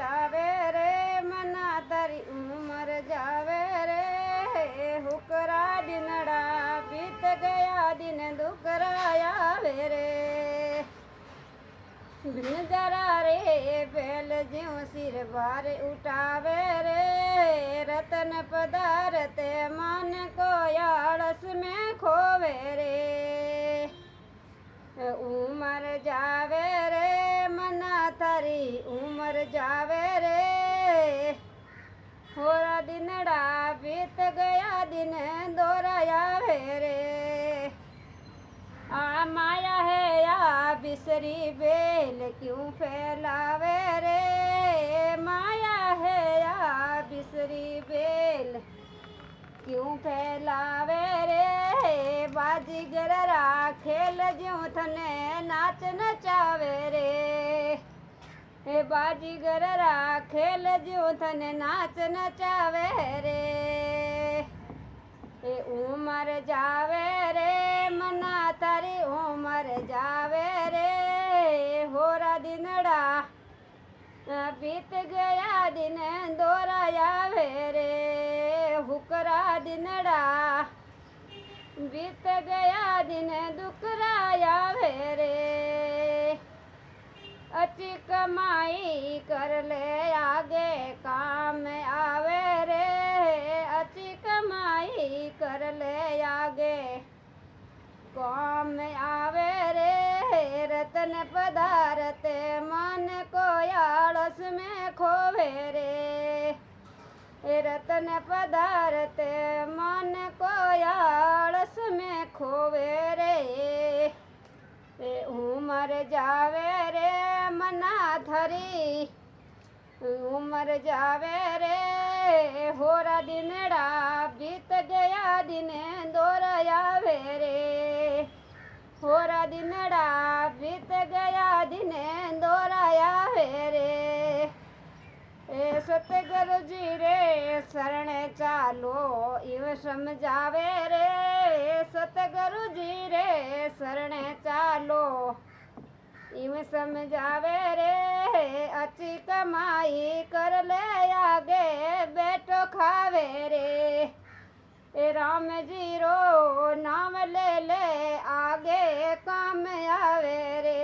જાવે રે મના તારી ઉંમર જાવે રે હુકરા દિનડા બીત ગયા દિન દુકરા આવે રે જરા રે પેલ જ્યું સિર ભાર ઉઠાવે રે રતન પદાર્થ મન કો આળસ में खोवे रे उमर जावे रे मना थारी उमर जावे रे होरा दिनड़ा बीत गया दिन दोराया वे रे आ माया है या बिसरी बेल क्यों फैलावे रे माया है या बिसरी बेल क्यों फैलावे रे बाजीगर खेल ज्यों थने नाच नचावे रे हे बाजीगर खेल ज्यों थने नाच नचावे रे ए उमर जावे रे मना तारी उमर जावे रे होरा दिनड़ा बीत गया दिन दोराया वे रे हुकरा दिनड़ा बीत गया दिन दुकराया वे रे अच्छी कमाई कर ले आगे काम आवे रे अच्छी कमाई कर ले आगे काम आवे रे रतन पदार्थ मन को आलस में खोवे रे रतन पदार्थ मन को आलस में खोवे रे उमर जावे रे मना थरी उमर जावे रे होरा दिनड़ा बीत गया दिन दोराया वे रे होरा दिनड़ा बीत गया दिन दोराया वे रे सतगुरु जी रे शरण चालो इव समझावे रे सतगुरु जी रे शरण चालो इव समझावे रे अच्छी कमाई कर ले आगे बैठो खावे रे राम जी रो नाम ले ले आगे काम आवे रे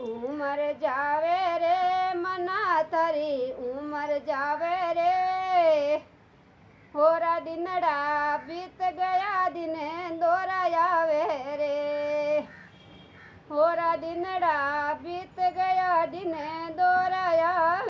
उमर जावे रे मना तारी उमर जावे रे होरा दिनड़ा बीत गया दिन दोराया वे रे होरा दिनड़ा बीत गया दिन